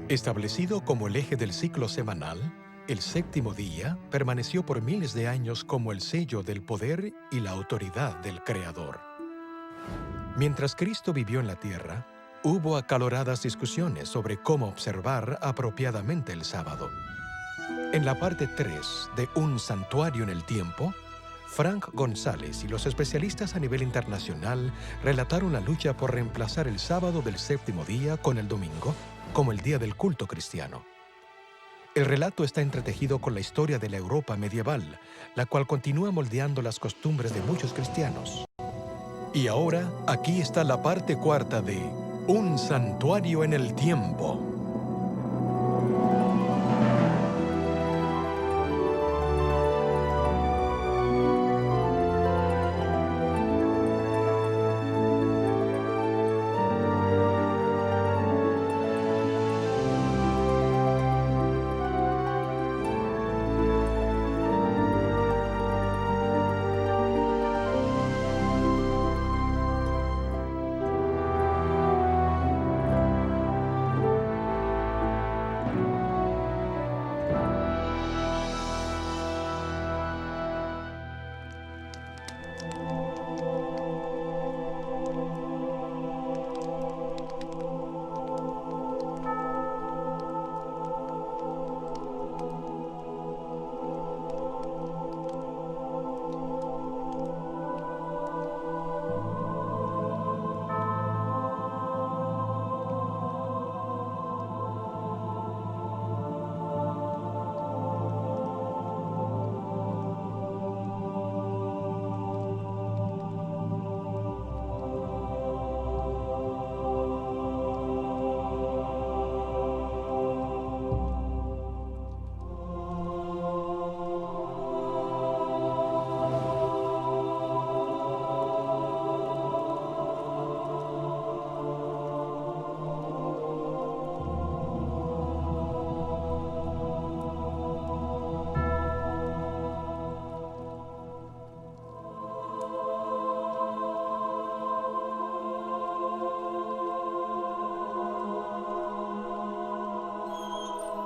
Establecido como el eje del ciclo semanal, el séptimo día permaneció por miles de años como el sello del poder y la autoridad del Creador. Mientras Cristo vivió en la tierra, hubo acaloradas discusiones sobre cómo observar apropiadamente el sábado. En la parte 3 de Un santuario en el tiempo, Frank González y los especialistas a nivel internacional relataron la lucha por reemplazar el sábado del séptimo día con el domingo como el día del culto cristiano. El relato está entretejido con la historia de la Europa medieval, la cual continúa moldeando las costumbres de muchos cristianos. Y ahora, aquí está la parte cuarta de Un santuario en el tiempo.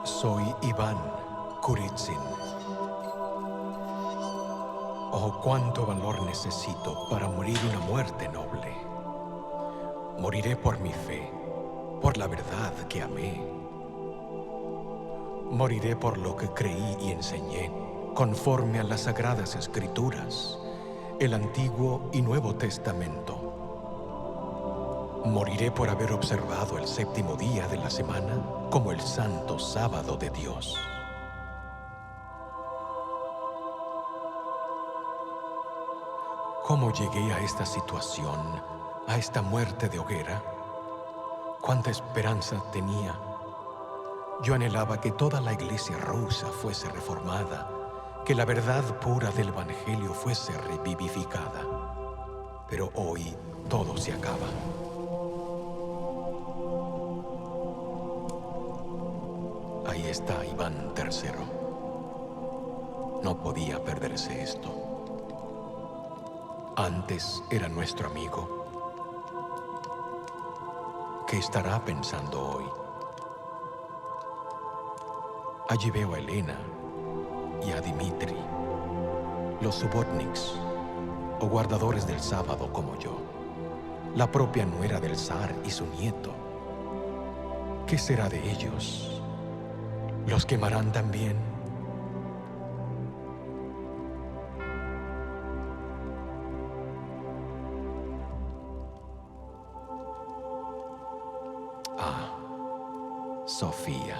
Soy Iván Kurizin. Oh, cuánto valor necesito para morir una muerte noble. Moriré por mi fe, por la verdad que amé. Moriré por lo que creí y enseñé, conforme a las Sagradas Escrituras, el Antiguo y Nuevo Testamento. Moriré por haber observado el séptimo día de la semana como el santo sábado de Dios. ¿Cómo llegué a esta situación, a esta muerte de hoguera? ¿Cuánta esperanza tenía? Yo anhelaba que toda la iglesia rusa fuese reformada, que la verdad pura del Evangelio fuese revivificada. Pero hoy todo se acaba. Ahí está Iván III. No podía perderse esto. Antes era nuestro amigo. ¿Qué estará pensando hoy? Allí veo a Elena y a Dimitri, los subotniks, o guardadores del sábado como yo, la propia nuera del zar y su nieto. ¿Qué será de ellos? ¿Los quemarán también? Ah, Sofía.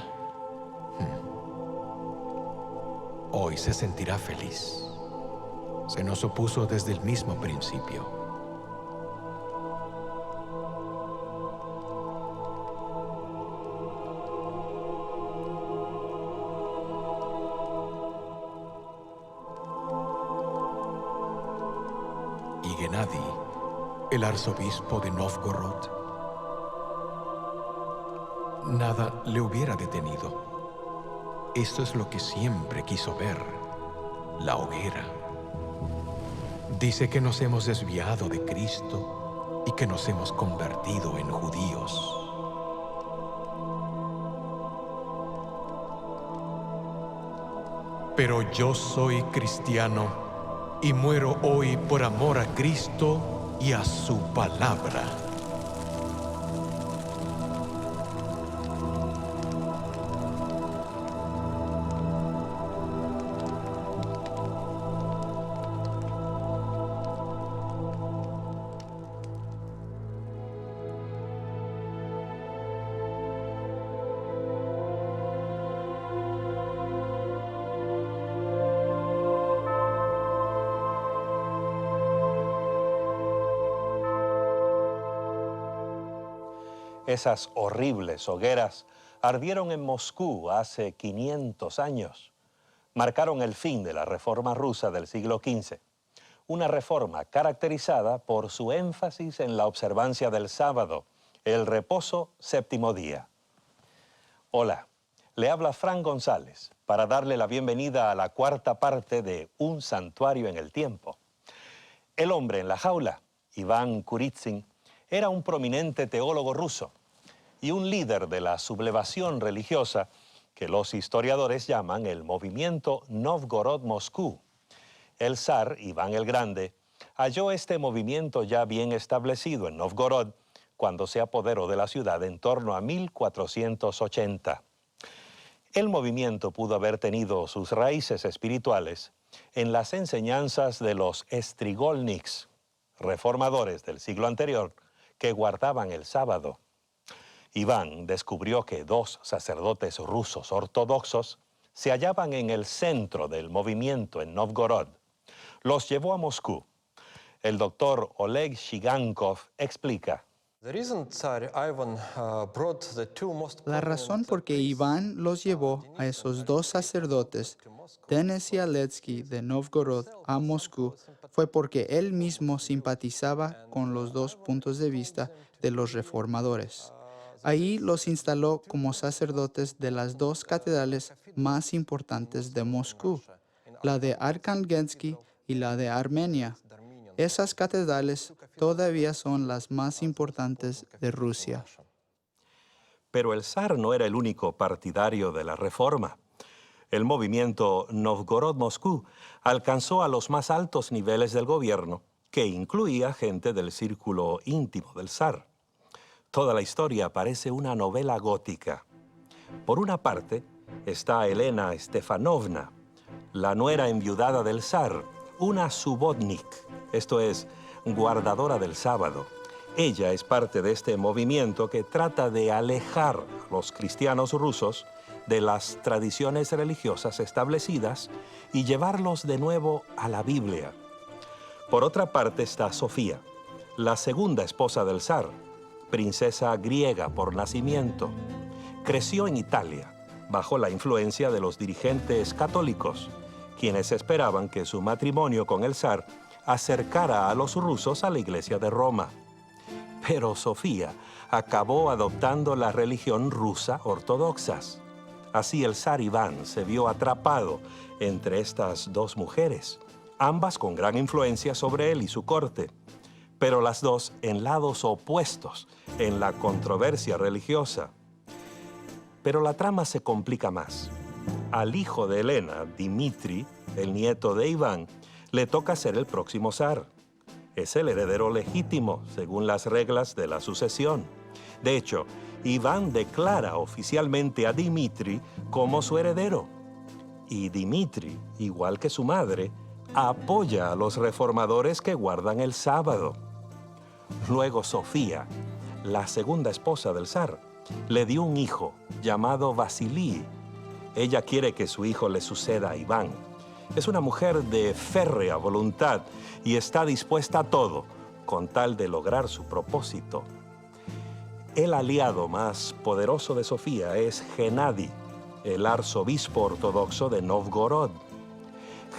Hoy se sentirá feliz. Se nos opuso desde el mismo principio. Y Gennady, el arzobispo de Novgorod, nada le hubiera detenido. Esto es lo que siempre quiso ver, la hoguera. Dice que nos hemos desviado de Cristo y que nos hemos convertido en judíos. Pero yo soy cristiano y muero hoy por amor a Cristo y a su palabra. Esas horribles hogueras ardieron en Moscú hace 500 años. Marcaron el fin de la Reforma rusa del siglo XV. Una reforma caracterizada por su énfasis en la observancia del sábado, el reposo séptimo día. Hola, le habla Fran González para darle la bienvenida a la cuarta parte de Un santuario en el tiempo. El hombre en la jaula, Iván Kurítsin, era un prominente teólogo ruso y un líder de la sublevación religiosa que los historiadores llaman el movimiento Novgorod-Moscú. El zar, Iván el Grande, halló este movimiento ya bien establecido en Novgorod cuando se apoderó de la ciudad en torno a 1480. El movimiento pudo haber tenido sus raíces espirituales en las enseñanzas de los Strigolniks, reformadores del siglo anterior, que guardaban el sábado. Iván descubrió que dos sacerdotes rusos ortodoxos se hallaban en el centro del movimiento en Novgorod. Los llevó a Moscú. El doctor Oleg Shigankov explica. La razón por que Iván los llevó a esos dos sacerdotes, Denis y Aletsky de Novgorod a Moscú, fue porque él mismo simpatizaba con los dos puntos de vista de los reformadores. Ahí los instaló como sacerdotes de las dos catedrales más importantes de Moscú, la de Arkhangelsk y la de Armenia. Esas catedrales todavía son las más importantes de Rusia. Pero el zar no era el único partidario de la reforma. El movimiento Novgorod-Moscú alcanzó a los más altos niveles del gobierno, que incluía gente del círculo íntimo del zar. Toda la historia parece una novela gótica. Por una parte está Elena Stefanovna, la nuera enviudada del zar, una subotnik, esto es, guardadora del sábado. Ella es parte de este movimiento que trata de alejar a los cristianos rusos de las tradiciones religiosas establecidas y llevarlos de nuevo a la Biblia. Por otra parte está Sofía, la segunda esposa del zar, princesa griega por nacimiento. Creció en Italia, bajo la influencia de los dirigentes católicos, quienes esperaban que su matrimonio con el zar acercara a los rusos a la Iglesia de Roma. Pero Sofía acabó adoptando la religión rusa ortodoxa. Así el zar Iván se vio atrapado entre estas dos mujeres, ambas con gran influencia sobre él y su corte, pero las dos en lados opuestos en la controversia religiosa. Pero la trama se complica más. Al hijo de Elena, Dmitri, el nieto de Iván, le toca ser el próximo zar. Es el heredero legítimo, según las reglas de la sucesión. De hecho, Iván declara oficialmente a Dmitri como su heredero. Y Dmitri, igual que su madre, apoya a los reformadores que guardan el sábado. Luego Sofía, la segunda esposa del zar, le dio un hijo llamado Vasily. Ella quiere que su hijo le suceda a Iván. Es una mujer de férrea voluntad y está dispuesta a todo con tal de lograr su propósito. El aliado más poderoso de Sofía es Gennady, el arzobispo ortodoxo de Novgorod.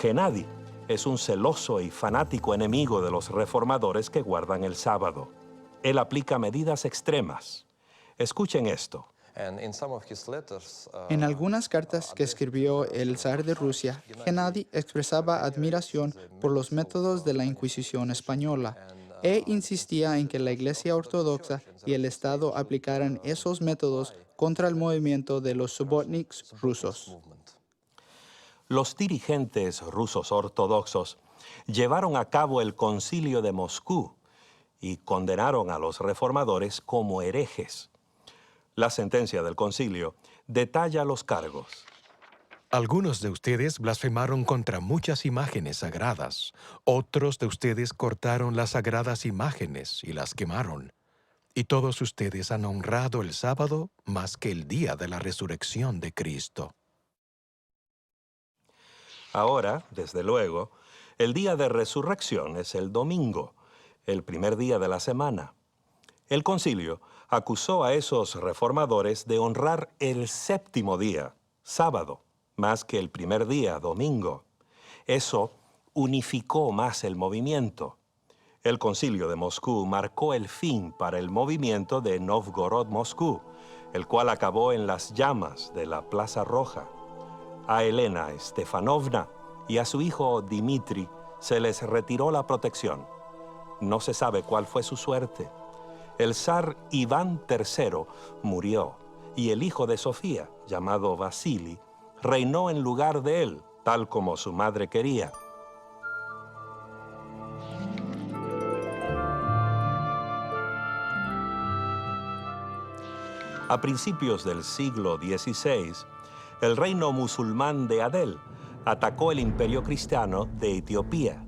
Gennady es un celoso y fanático enemigo de los reformadores que guardan el sábado. Él aplica medidas extremas. Escuchen esto. En algunas cartas que escribió el zar de Rusia, Gennady expresaba admiración por los métodos de la Inquisición española e insistía en que la Iglesia Ortodoxa y el Estado aplicaran esos métodos contra el movimiento de los subotniks rusos. los dirigentes rusos ortodoxos llevaron a cabo el Concilio de Moscú y condenaron a los reformadores como herejes. La sentencia del concilio detalla los cargos. Algunos de ustedes blasfemaron contra muchas imágenes sagradas. Otros de ustedes cortaron las sagradas imágenes y las quemaron. Y todos ustedes han honrado el sábado más que el día de la resurrección de Cristo. Ahora, desde luego, el día de resurrección es el domingo, el primer día de la semana. El concilio acusó a esos reformadores de honrar el séptimo día, sábado, más que el primer día, domingo. Eso unificó más el movimiento. El concilio de Moscú marcó el fin para el movimiento de Novgorod-Moscú, el cual acabó en las llamas de la Plaza Roja. A Elena Stefanovna y a su hijo Dmitri se les retiró la protección. No se sabe cuál fue su suerte. El zar Iván III murió y el hijo de Sofía, llamado Vasili, reinó en lugar de él, tal como su madre quería. A principios del siglo XVI, el reino musulmán de Adel atacó el imperio cristiano de Etiopía.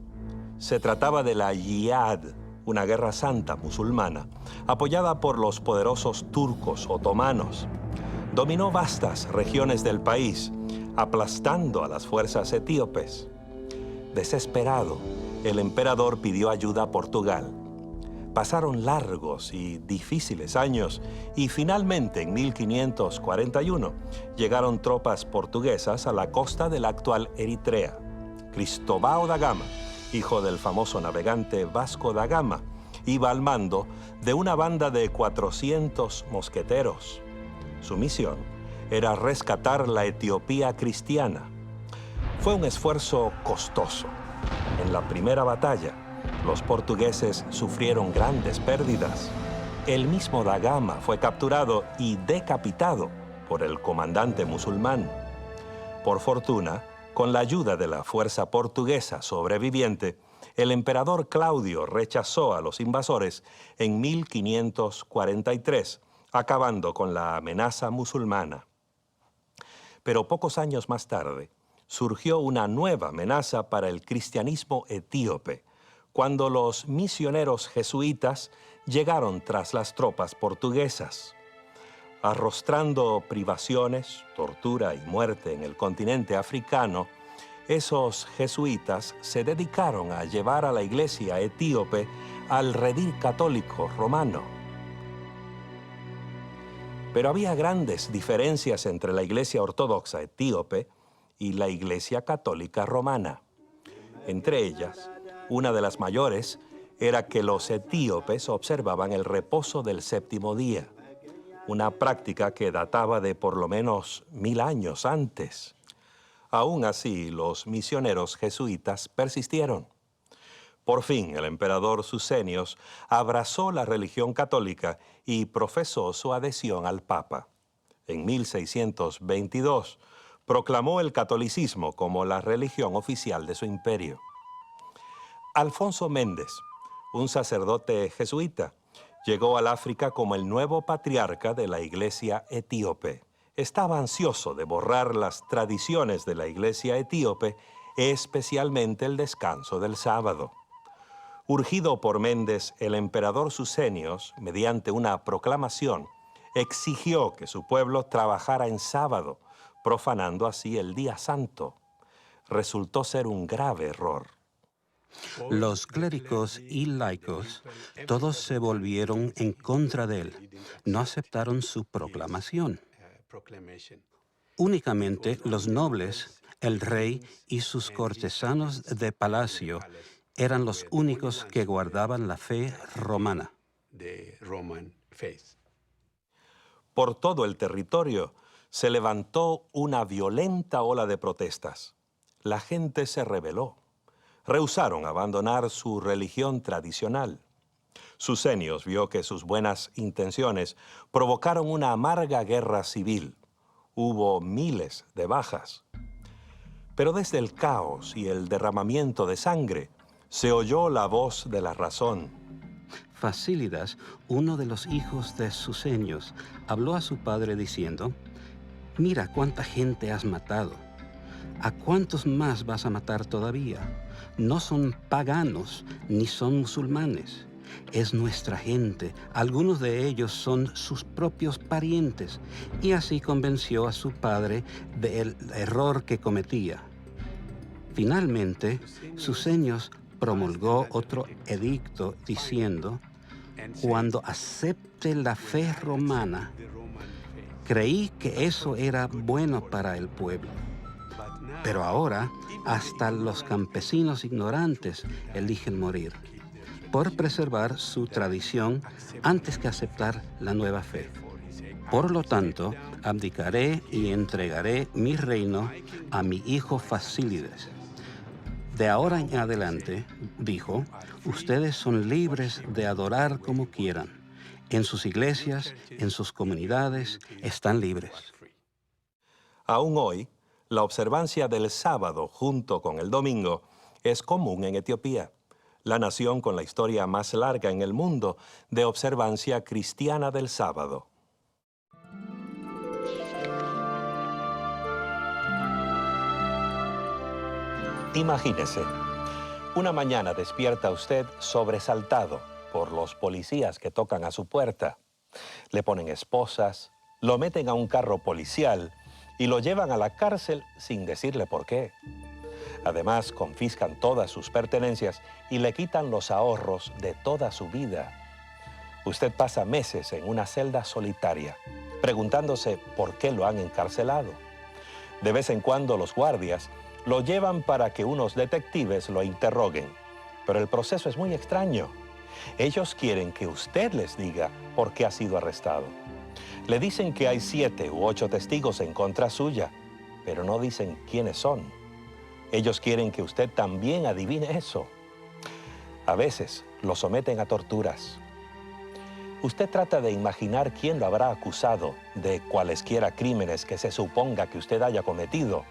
Se trataba de la Yihad, una guerra santa musulmana, apoyada por los poderosos turcos otomanos. Dominó vastas regiones del país, aplastando a las fuerzas etíopes. Desesperado, el emperador pidió ayuda a Portugal. Pasaron largos y difíciles años y finalmente en 1541 llegaron tropas portuguesas a la costa de la actual Eritrea. Cristóbal da Gama, hijo del famoso navegante Vasco da Gama, iba al mando de una banda de 400 mosqueteros. Su misión era rescatar la Etiopía cristiana. Fue un esfuerzo costoso. En la primera batalla, los portugueses sufrieron grandes pérdidas. El mismo da Gama fue capturado y decapitado por el comandante musulmán. Por fortuna, con la ayuda de la fuerza portuguesa sobreviviente, el emperador Claudio rechazó a los invasores en 1543, acabando con la amenaza musulmana. Pero pocos años más tarde, surgió una nueva amenaza para el cristianismo etíope, cuando los misioneros jesuitas llegaron tras las tropas portuguesas. Arrostrando privaciones, tortura y muerte en el continente africano, esos jesuitas se dedicaron a llevar a la iglesia etíope al redil católico romano. Pero había grandes diferencias entre la iglesia ortodoxa etíope y la iglesia católica romana. Entre ellas, una de las mayores era que los etíopes observaban el reposo del séptimo día, una práctica que databa de por lo menos 1000 años antes. Aún así, los misioneros jesuitas persistieron. Por fin, el emperador Sucenios abrazó la religión católica y profesó su adhesión al Papa. En 1622, proclamó el catolicismo como la religión oficial de su imperio. Alfonso Méndez, un sacerdote jesuita, llegó al África como el nuevo patriarca de la iglesia etíope. Estaba ansioso de borrar las tradiciones de la iglesia etíope, especialmente el descanso del sábado. Urgido por Méndez, el emperador Sucenios, mediante una proclamación, exigió que su pueblo trabajara en sábado, profanando así el día santo. Resultó ser un grave error. Los clérigos y laicos, todos se volvieron en contra de él. No aceptaron su proclamación. Únicamente los nobles, el rey y sus cortesanos de palacio eran los únicos que guardaban la fe romana. Por todo el territorio se levantó una violenta ola de protestas. La gente se rebeló. Rehusaron abandonar su religión tradicional. Sucenios vio que sus buenas intenciones provocaron una amarga guerra civil. Hubo miles de bajas. Pero desde el caos y el derramamiento de sangre, se oyó la voz de la razón. Fasílidas, uno de los hijos de Suseños, habló a su padre diciendo: «Mira cuánta gente has matado. ¿A cuántos más vas a matar todavía? No son paganos ni son musulmanes. Es nuestra gente. Algunos de ellos son sus propios parientes». Y así convenció a su padre del error que cometía. Finalmente, Suseños promulgó otro edicto diciendo: «Cuando acepte la fe romana, creí que eso era bueno para el pueblo. Pero ahora, hasta los campesinos ignorantes eligen morir por preservar su tradición antes que aceptar la nueva fe. Por lo tanto, abdicaré y entregaré mi reino a mi hijo Fasílides. De ahora en adelante, dijo, ustedes son libres de adorar como quieran. En sus iglesias, en sus comunidades, están libres». Aún hoy, la observancia del sábado junto con el domingo es común en Etiopía, la nación con la historia más larga en el mundo de observancia cristiana del sábado. Imagínese, una mañana despierta usted sobresaltado por los policías que tocan a su puerta. Le ponen esposas, lo meten a un carro policial y lo llevan a la cárcel sin decirle por qué. Además, confiscan todas sus pertenencias y le quitan los ahorros de toda su vida. Usted pasa meses en una celda solitaria, preguntándose por qué lo han encarcelado. De vez en cuando los guardias lo llevan para que unos detectives lo interroguen, pero el proceso es muy extraño. Ellos quieren que usted les diga por qué ha sido arrestado. Le dicen que hay 7 u 8 testigos en contra suya, pero no dicen quiénes son. Ellos quieren que usted también adivine eso. A veces lo someten a torturas. Usted trata de imaginar quién lo habrá acusado de cualesquiera crímenes que se suponga que usted haya cometido.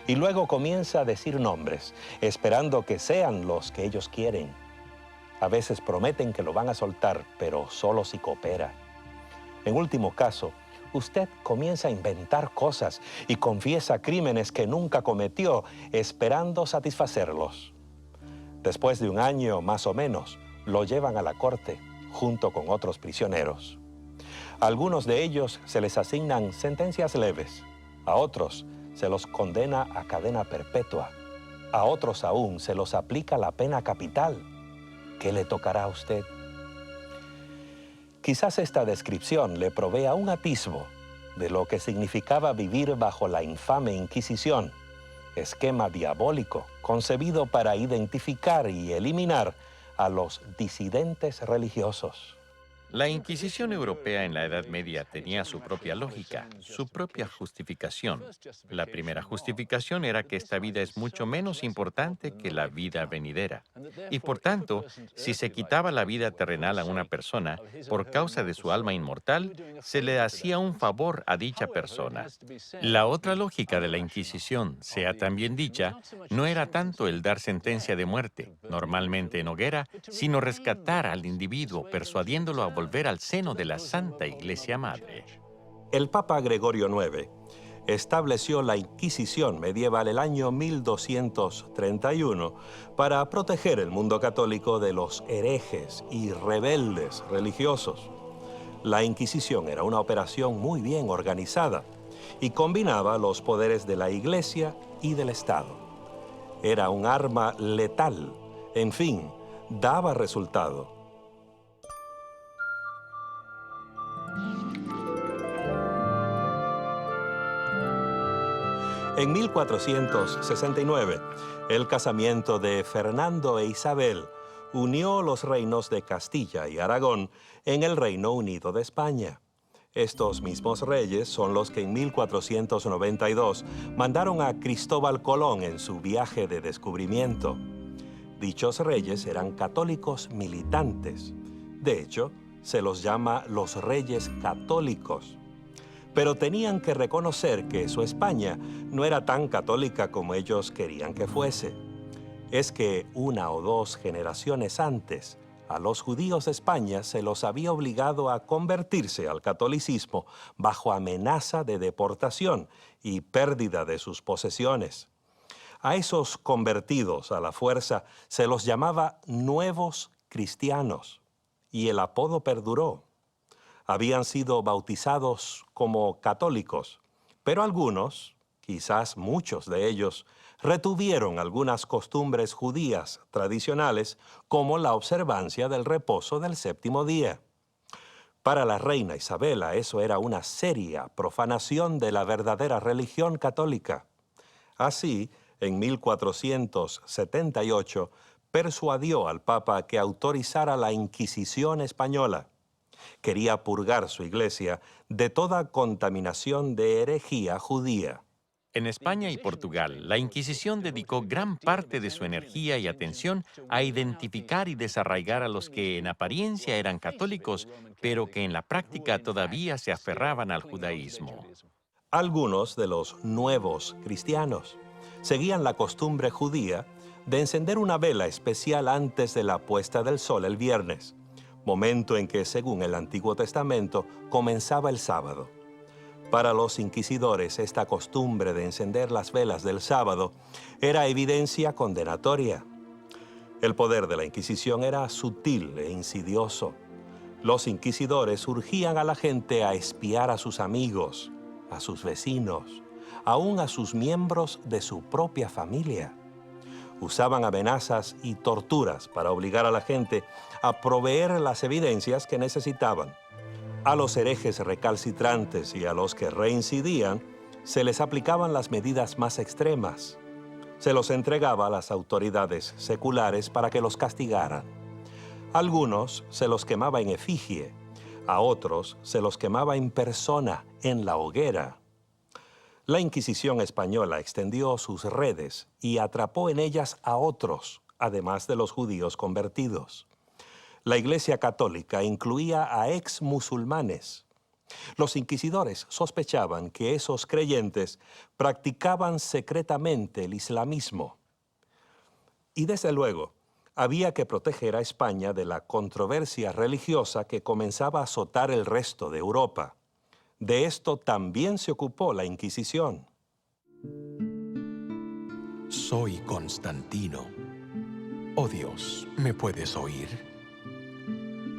Y luego comienza a decir nombres, esperando que sean los que ellos quieren. A veces prometen que lo van a soltar, pero solo si coopera. En último caso, usted comienza a inventar cosas y confiesa crímenes que nunca cometió, esperando satisfacerlos. Después de un año más o menos, lo llevan a la corte, junto con otros prisioneros. A algunos de ellos se les asignan sentencias leves, a otros se los condena a cadena perpetua, a otros aún se los aplica la pena capital. ¿Qué le tocará a usted? Quizás esta descripción le provea un atisbo de lo que significaba vivir bajo la infame Inquisición, esquema diabólico concebido para identificar y eliminar a los disidentes religiosos. La Inquisición europea en la Edad Media tenía su propia lógica, su propia justificación. La primera justificación era que esta vida es mucho menos importante que la vida venidera. Y por tanto, si se quitaba la vida terrenal a una persona por causa de su alma inmortal, se le hacía un favor a dicha persona. La otra lógica de la Inquisición, sea también dicha, no era tanto el dar sentencia de muerte, normalmente en hoguera, sino rescatar al individuo persuadiéndolo a volver al seno de la Santa Iglesia Madre. El Papa Gregorio IX estableció la Inquisición medieval el año 1231 para proteger el mundo católico de los herejes y rebeldes religiosos. La Inquisición era una operación muy bien organizada y combinaba los poderes de la Iglesia y del Estado. Era un arma letal, en fin, daba resultado. En 1469, el casamiento de Fernando e Isabel unió los reinos de Castilla y Aragón en el Reino Unido de España. Estos mismos reyes son los que en 1492 mandaron a Cristóbal Colón en su viaje de descubrimiento. Dichos reyes eran católicos militantes. De hecho, se los llama los reyes católicos. Pero tenían que reconocer que su España no era tan católica como ellos querían que fuese. Es que 1 o 2 generaciones antes, a los judíos de España se los había obligado a convertirse al catolicismo bajo amenaza de deportación y pérdida de sus posesiones. A esos convertidos a la fuerza se los llamaba nuevos cristianos, y el apodo perduró. Habían sido bautizados como católicos, pero algunos, quizás muchos de ellos, retuvieron algunas costumbres judías tradicionales, como la observancia del reposo del 7º día. Para la reina Isabela eso era una seria profanación de la verdadera religión católica. Así, en 1478, persuadió al Papa que autorizara la Inquisición española. Quería purgar su iglesia de toda contaminación de herejía judía. En España y Portugal, la Inquisición dedicó gran parte de su energía y atención a identificar y desarraigar a los que en apariencia eran católicos, pero que en la práctica todavía se aferraban al judaísmo. Algunos de los nuevos cristianos seguían la costumbre judía de encender una vela especial antes de la puesta del sol el viernes, momento en que, según el Antiguo Testamento, comenzaba el sábado. Para los inquisidores, esta costumbre de encender las velas del sábado era evidencia condenatoria. El poder de la Inquisición era sutil e insidioso. Los inquisidores urgían a la gente a espiar a sus amigos, a sus vecinos, aún a sus miembros de su propia familia. Usaban amenazas y torturas para obligar a la gente a proveer las evidencias que necesitaban. A los herejes recalcitrantes y a los que reincidían, se les aplicaban las medidas más extremas. Se los entregaba a las autoridades seculares para que los castigaran. Algunos se los quemaba en efigie, a otros se los quemaba en persona, en la hoguera. La Inquisición española extendió sus redes y atrapó en ellas a otros, además de los judíos convertidos. La Iglesia Católica incluía a ex-musulmanes. Los inquisidores sospechaban que esos creyentes practicaban secretamente el islamismo. Y desde luego, había que proteger a España de la controversia religiosa que comenzaba a azotar el resto de Europa. De esto también se ocupó la Inquisición. Soy Constantino. Oh Dios, ¿me puedes oír?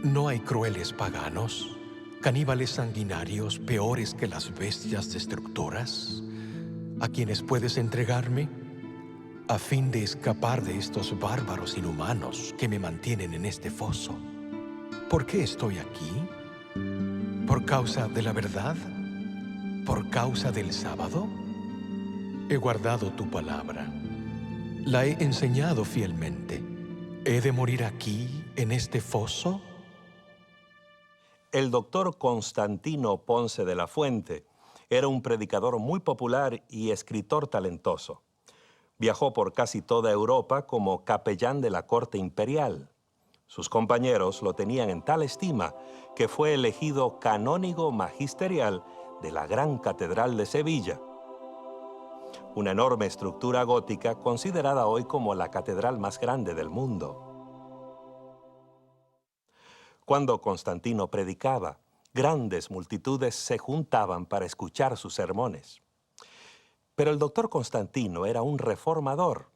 ¿No hay crueles paganos, caníbales sanguinarios peores que las bestias destructoras, a quienes puedes entregarme, a fin de escapar de estos bárbaros inhumanos que me mantienen en este foso? ¿Por qué estoy aquí? ¿Por causa de la verdad? ¿Por causa del sábado? He guardado tu palabra. La he enseñado fielmente. ¿He de morir aquí, en este foso? El doctor Constantino Ponce de la Fuente era un predicador muy popular y escritor talentoso. Viajó por casi toda Europa como capellán de la corte imperial. Sus compañeros lo tenían en tal estima que fue elegido canónigo magisterial de la Gran Catedral de Sevilla, una enorme estructura gótica considerada hoy como la catedral más grande del mundo. Cuando Constantino predicaba, grandes multitudes se juntaban para escuchar sus sermones. Pero el doctor Constantino era un reformador,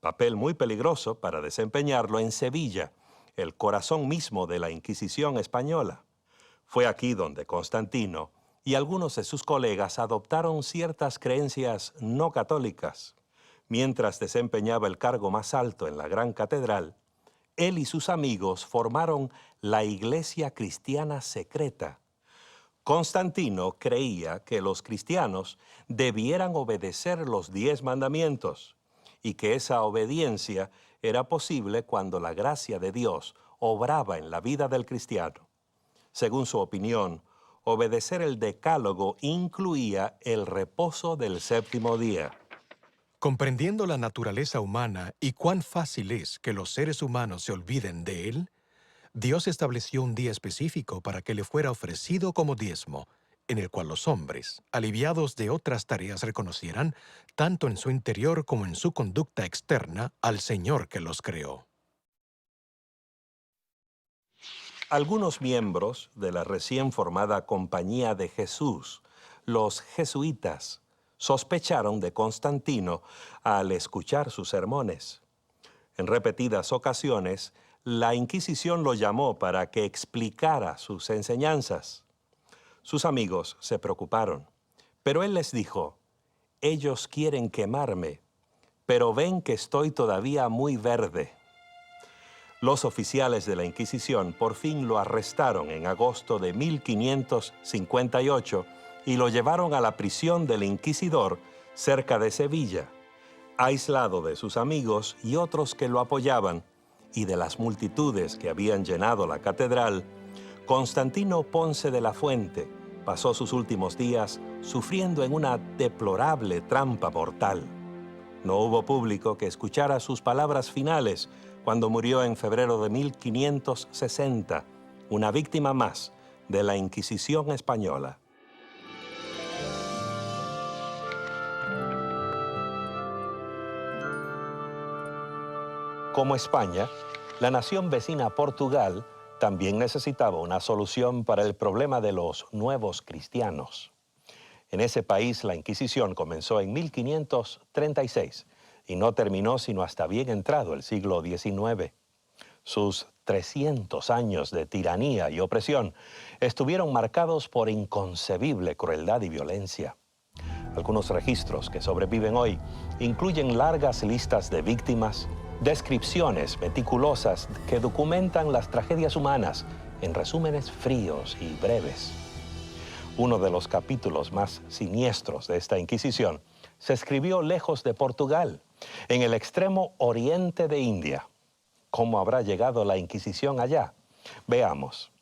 papel muy peligroso para desempeñarlo en Sevilla, el corazón mismo de la Inquisición española. Fue aquí donde Constantino y algunos de sus colegas adoptaron ciertas creencias no católicas. Mientras desempeñaba el cargo más alto en la Gran Catedral, él y sus amigos formaron la Iglesia Cristiana Secreta. Constantino creía que los cristianos debieran obedecer los 10 mandamientos y que esa obediencia era posible cuando la gracia de Dios obraba en la vida del cristiano. Según su opinión, obedecer el decálogo incluía el reposo del 7º día. Comprendiendo la naturaleza humana y cuán fácil es que los seres humanos se olviden de él, Dios estableció un día específico para que le fuera ofrecido como diezmo, en el cual los hombres, aliviados de otras tareas, reconocieran, tanto en su interior como en su conducta externa, al Señor que los creó. Algunos miembros de la recién formada Compañía de Jesús, los jesuitas, sospecharon de Constantino al escuchar sus sermones. En repetidas ocasiones, la Inquisición lo llamó para que explicara sus enseñanzas. Sus amigos se preocuparon, pero él les dijo: «Ellos quieren quemarme, pero ven que estoy todavía muy verde». Los oficiales de la Inquisición por fin lo arrestaron en agosto de 1558 y lo llevaron a la prisión del Inquisidor cerca de Sevilla, aislado de sus amigos y otros que lo apoyaban y de las multitudes que habían llenado la catedral. Constantino Ponce de la Fuente pasó sus últimos días sufriendo en una deplorable trampa mortal. No hubo público que escuchara sus palabras finales cuando murió en febrero de 1560, una víctima más de la Inquisición española. Como España, la nación vecina Portugal también necesitaba una solución para el problema de los nuevos cristianos. En ese país la Inquisición comenzó en 1536 y no terminó sino hasta bien entrado el siglo XIX. Sus 300 años de tiranía y opresión estuvieron marcados por inconcebible crueldad y violencia. Algunos registros que sobreviven hoy incluyen largas listas de víctimas, descripciones meticulosas que documentan las tragedias humanas en resúmenes fríos y breves. Uno de los capítulos más siniestros de esta Inquisición se escribió lejos de Portugal, en el extremo oriente de India. ¿Cómo habrá llegado la Inquisición allá? Veamos.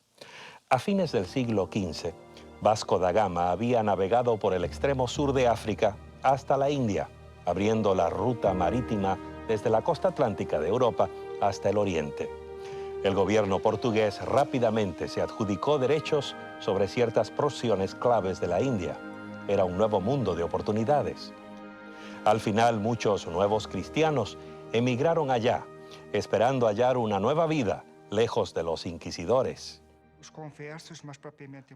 A fines del siglo XV, Vasco da Gama había navegado por el extremo sur de África hasta la India, abriendo la ruta marítima desde la costa atlántica de Europa hasta el oriente. El gobierno portugués rápidamente se adjudicó derechos sobre ciertas porciones claves de la India. Era un nuevo mundo de oportunidades. Al final, muchos nuevos cristianos emigraron allá, esperando hallar una nueva vida lejos de los inquisidores.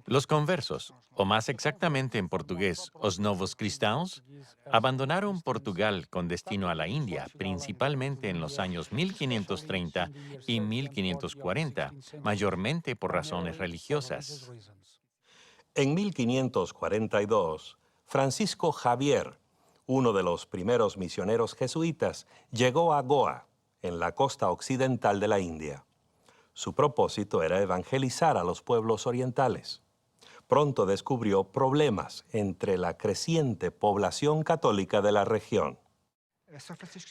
Los conversos, o más exactamente en portugués, os novos cristãos, abandonaron Portugal con destino a la India, principalmente en los años 1530 y 1540, mayormente por razones religiosas. En 1542, Francisco Javier, uno de los primeros misioneros jesuitas, llegó a Goa, en la costa occidental de la India. Su propósito era evangelizar a los pueblos orientales. Pronto descubrió problemas entre la creciente población católica de la región.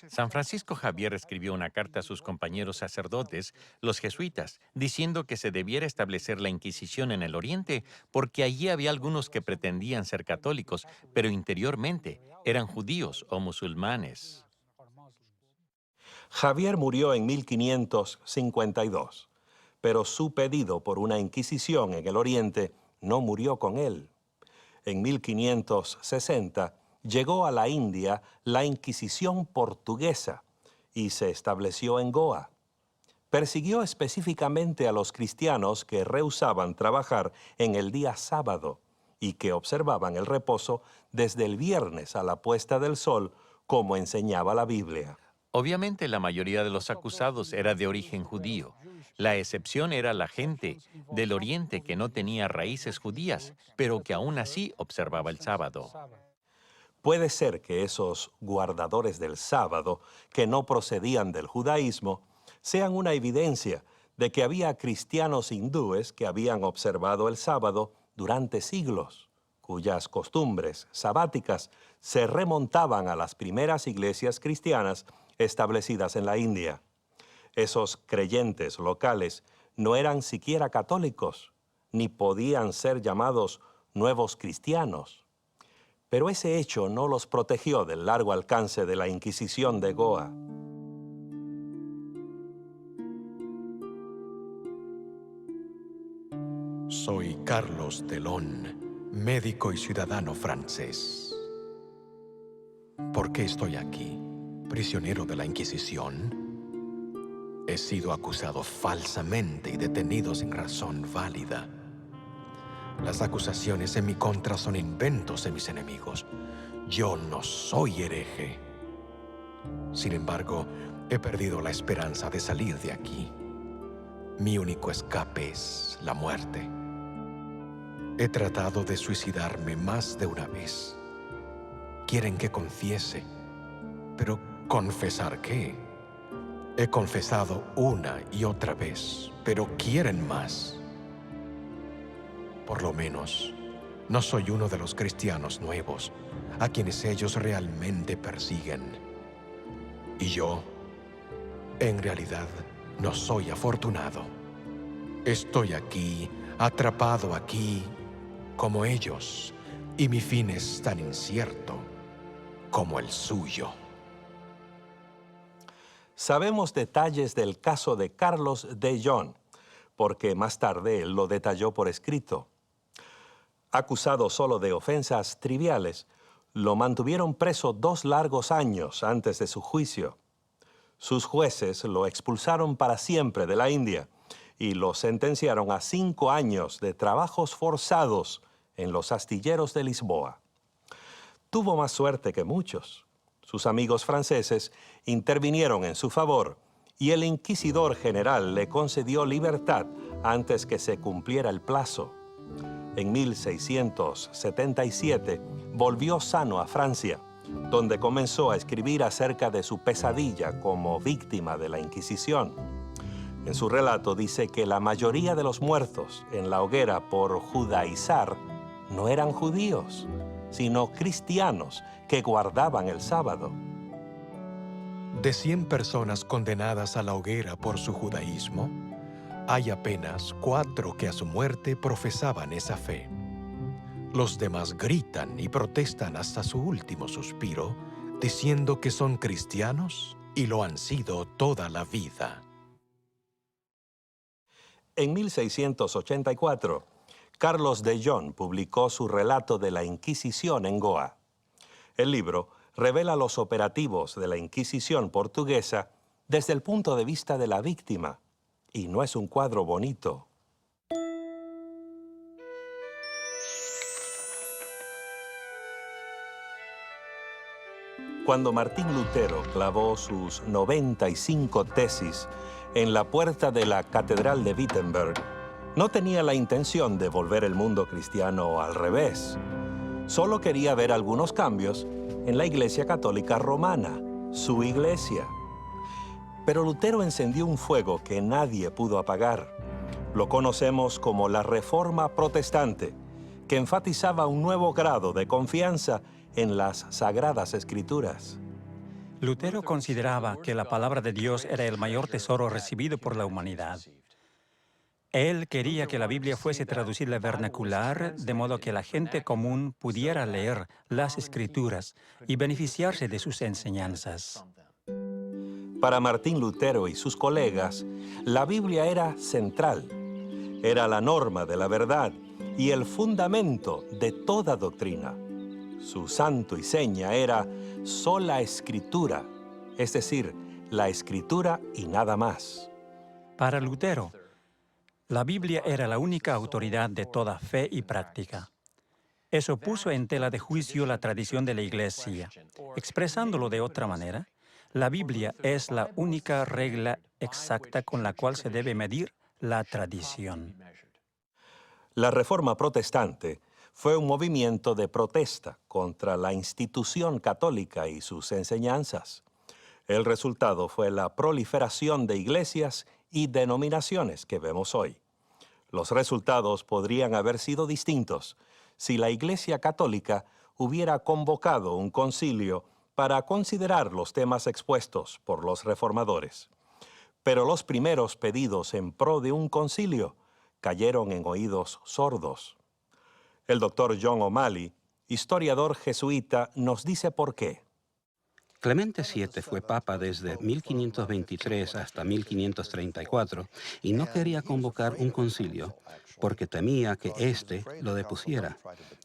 San Francisco Javier escribió una carta a sus compañeros sacerdotes, los jesuitas, diciendo que se debiera establecer la Inquisición en el Oriente porque allí había algunos que pretendían ser católicos, pero interiormente eran judíos o musulmanes. Javier murió en 1552, pero su pedido por una Inquisición en el Oriente no murió con él. En 1560 llegó a la India la Inquisición portuguesa y se estableció en Goa. Persiguió específicamente a los cristianos que rehusaban trabajar en el día sábado y que observaban el reposo desde el viernes a la puesta del sol, como enseñaba la Biblia. Obviamente la mayoría de los acusados era de origen judío. La excepción era la gente del Oriente que no tenía raíces judías, pero que aún así observaba el sábado. Puede ser que esos guardadores del sábado, que no procedían del judaísmo, sean una evidencia de que había cristianos hindúes que habían observado el sábado durante siglos, cuyas costumbres sabáticas se remontaban a las primeras iglesias cristianas establecidas en la India. Esos creyentes locales no eran siquiera católicos, ni podían ser llamados nuevos cristianos. Pero ese hecho no los protegió del largo alcance de la Inquisición de Goa. Soy Carlos Telón. médico y ciudadano francés. ¿Por qué estoy aquí, prisionero de la Inquisición? He sido acusado falsamente y detenido sin razón válida. Las acusaciones en mi contra son inventos de mis enemigos. Yo no soy hereje. Sin embargo, he perdido la esperanza de salir de aquí. Mi único escape es la muerte. He tratado de suicidarme más de una vez. Quieren que confiese, pero ¿confesar qué? He confesado una y otra vez, pero quieren más. Por lo menos, no soy uno de los cristianos nuevos a quienes ellos realmente persiguen. Y yo, en realidad, no soy afortunado. Estoy aquí, atrapado aquí, como ellos, y mi fin es tan incierto como el suyo. Sabemos detalles del caso de Carlos de Jon, porque más tarde él lo detalló por escrito. Acusado solo de ofensas triviales, lo mantuvieron preso 2 largos años antes de su juicio. Sus jueces lo expulsaron para siempre de la India y lo sentenciaron a 5 años de trabajos forzados en los astilleros de Lisboa. Tuvo más suerte que muchos. Sus amigos franceses intervinieron en su favor y el inquisidor general le concedió libertad antes que se cumpliera el plazo. En 1677 volvió sano a Francia, donde comenzó a escribir acerca de su pesadilla como víctima de la Inquisición. En su relato dice que la mayoría de los muertos en la hoguera por judaizar no eran judíos, sino cristianos que guardaban el sábado. De 100 personas condenadas a la hoguera por su judaísmo, hay apenas 4 que a su muerte profesaban esa fe. Los demás gritan y protestan hasta su último suspiro, diciendo que son cristianos y lo han sido toda la vida. En 1684, Carlos de Jon publicó su relato de la Inquisición en Goa. El libro revela los operativos de la Inquisición portuguesa desde el punto de vista de la víctima, y no es un cuadro bonito. Cuando Martín Lutero clavó sus 95 tesis en la puerta de la Catedral de Wittenberg, no tenía la intención de volver el mundo cristiano al revés. Solo quería ver algunos cambios en la Iglesia Católica Romana, su iglesia. Pero Lutero encendió un fuego que nadie pudo apagar. Lo conocemos como la Reforma Protestante, que enfatizaba un nuevo grado de confianza en las Sagradas Escrituras. Lutero consideraba que la palabra de Dios era el mayor tesoro recibido por la humanidad. Él quería que la Biblia fuese traducida al vernacular, de modo que la gente común pudiera leer las Escrituras y beneficiarse de sus enseñanzas. Para Martín Lutero y sus colegas, la Biblia era central. Era la norma de la verdad y el fundamento de toda doctrina. Su santo y seña era sola Escritura, es decir, la Escritura y nada más. Para Lutero, la Biblia era la única autoridad de toda fe y práctica. Eso puso en tela de juicio la tradición de la Iglesia. Expresándolo de otra manera, la Biblia es la única regla exacta con la cual se debe medir la tradición. La Reforma Protestante fue un movimiento de protesta contra la institución católica y sus enseñanzas. El resultado fue la proliferación de iglesias y denominaciones que vemos hoy. Los resultados podrían haber sido distintos si la Iglesia Católica hubiera convocado un concilio para considerar los temas expuestos por los reformadores. Pero los primeros pedidos en pro de un concilio cayeron en oídos sordos. El doctor John O'Malley, historiador jesuita, nos dice por qué. Clemente VII fue papa desde 1523 hasta 1534 y no quería convocar un concilio porque temía que éste lo depusiera.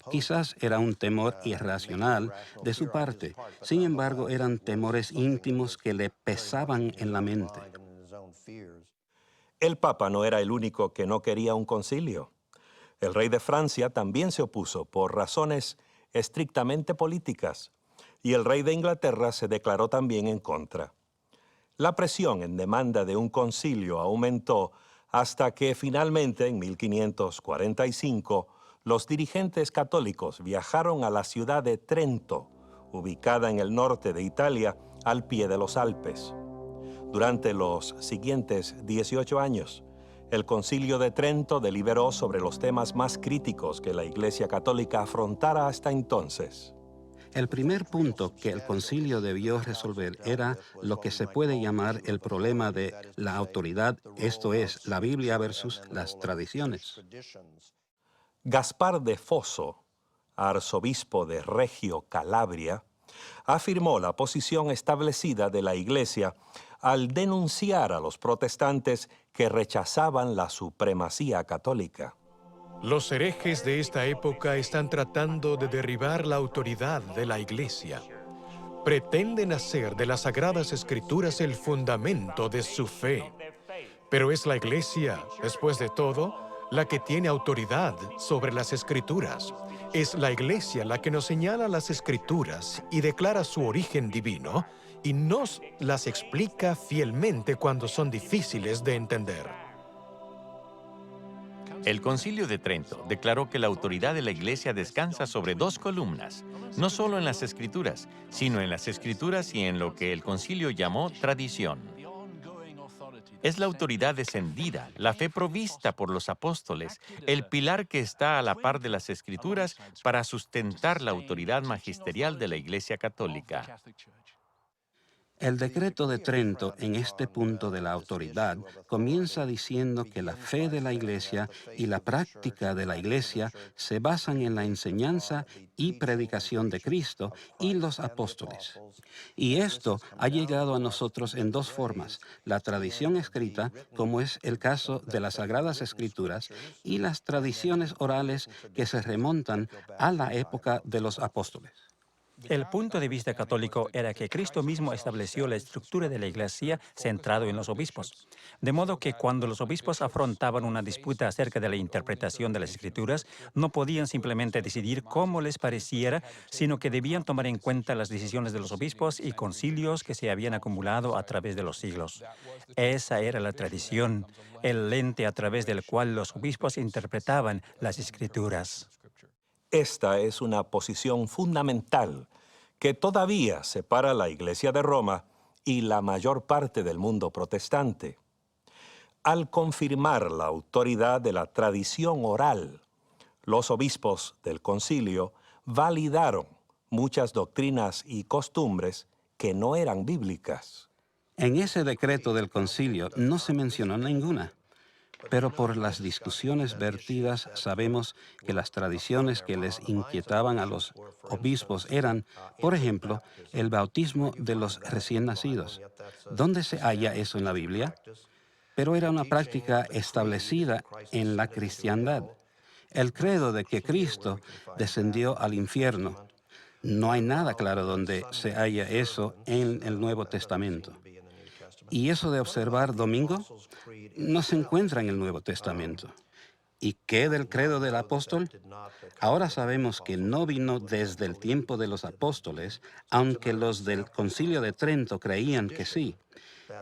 Quizás era un temor irracional de su parte, sin embargo eran temores íntimos que le pesaban en la mente. El Papa no era el único que no quería un concilio. El rey de Francia también se opuso por razones estrictamente políticas, y el rey de Inglaterra se declaró también en contra. La presión en demanda de un concilio aumentó hasta que finalmente, en 1545, los dirigentes católicos viajaron a la ciudad de Trento, ubicada en el norte de Italia, al pie de los Alpes. Durante los siguientes 18 años, el Concilio de Trento deliberó sobre los temas más críticos que la Iglesia Católica afrontara hasta entonces. El primer punto que el concilio debió resolver era lo que se puede llamar el problema de la autoridad, esto es, la Biblia versus las tradiciones. Gaspar de Fosso, arzobispo de Reggio Calabria, afirmó la posición establecida de la Iglesia al denunciar a los protestantes que rechazaban la supremacía católica. Los herejes de esta época están tratando de derribar la autoridad de la Iglesia. Pretenden hacer de las Sagradas Escrituras el fundamento de su fe. Pero es la Iglesia, después de todo, la que tiene autoridad sobre las Escrituras. Es la Iglesia la que nos señala las Escrituras y declara su origen divino y nos las explica fielmente cuando son difíciles de entender. El Concilio de Trento declaró que la autoridad de la Iglesia descansa sobre dos columnas, no solo en las Escrituras, sino en las Escrituras y en lo que el Concilio llamó tradición. Es la autoridad descendida, la fe provista por los apóstoles, el pilar que está a la par de las Escrituras para sustentar la autoridad magisterial de la Iglesia Católica. El decreto de Trento, en este punto de la autoridad, comienza diciendo que la fe de la Iglesia y la práctica de la Iglesia se basan en la enseñanza y predicación de Cristo y los apóstoles. Y esto ha llegado a nosotros en dos formas: la tradición escrita, como es el caso de las Sagradas Escrituras, y las tradiciones orales que se remontan a la época de los apóstoles. El punto de vista católico era que Cristo mismo estableció la estructura de la Iglesia centrado en los obispos. De modo que cuando los obispos afrontaban una disputa acerca de la interpretación de las Escrituras, no podían simplemente decidir cómo les pareciera, sino que debían tomar en cuenta las decisiones de los obispos y concilios que se habían acumulado a través de los siglos. Esa era la tradición, el lente a través del cual los obispos interpretaban las Escrituras. Esta es una posición fundamental que todavía separa la Iglesia de Roma y la mayor parte del mundo protestante. Al confirmar la autoridad de la tradición oral, los obispos del concilio validaron muchas doctrinas y costumbres que no eran bíblicas. En ese decreto del concilio no se mencionó ninguna. Pero por las discusiones vertidas sabemos que las tradiciones que les inquietaban a los obispos eran, por ejemplo, el bautismo de los recién nacidos. ¿Dónde se halla eso en la Biblia? Pero era una práctica establecida en la cristiandad. El credo de que Cristo descendió al infierno. No hay nada claro donde se halla eso en el Nuevo Testamento. ¿Y eso de observar domingo? No se encuentra en el Nuevo Testamento. ¿Y qué del credo del apóstol? Ahora sabemos que no vino desde el tiempo de los apóstoles, aunque los del Concilio de Trento creían que sí.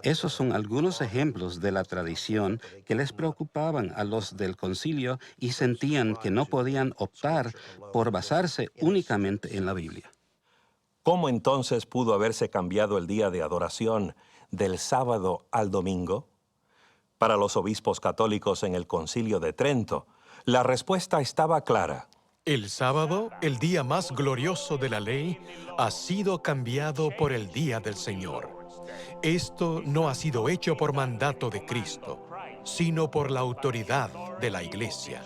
Esos son algunos ejemplos de la tradición que les preocupaban a los del concilio y sentían que no podían optar por basarse únicamente en la Biblia. ¿Cómo entonces pudo haberse cambiado el día de adoración del sábado al domingo? Para los obispos católicos en el Concilio de Trento, la respuesta estaba clara. El sábado, el día más glorioso de la ley, ha sido cambiado por el día del Señor. Esto no ha sido hecho por mandato de Cristo, sino por la autoridad de la Iglesia.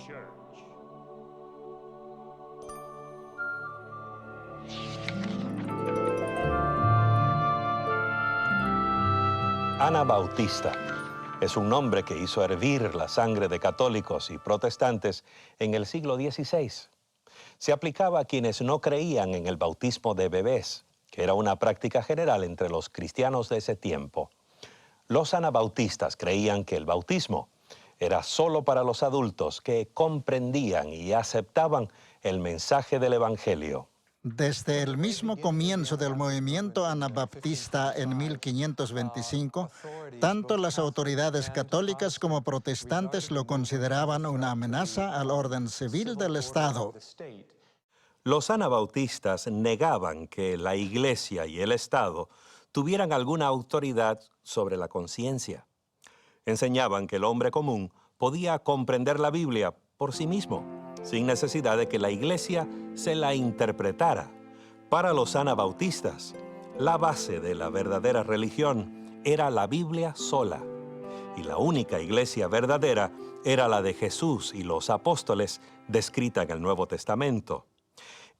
Anabautista es un nombre que hizo hervir la sangre de católicos y protestantes en el siglo XVI. Se aplicaba a quienes no creían en el bautismo de bebés, que era una práctica general entre los cristianos de ese tiempo. Los anabautistas creían que el bautismo era solo para los adultos que comprendían y aceptaban el mensaje del Evangelio. Desde el mismo comienzo del movimiento anabaptista en 1525, tanto las autoridades católicas como protestantes lo consideraban una amenaza al orden civil del Estado. Los anabautistas negaban que la Iglesia y el Estado tuvieran alguna autoridad sobre la conciencia. Enseñaban que el hombre común podía comprender la Biblia por sí mismo, sin necesidad de que la Iglesia se la interpretara. Para los anabautistas, la base de la verdadera religión era la Biblia sola, y la única Iglesia verdadera era la de Jesús y los apóstoles descrita en el Nuevo Testamento.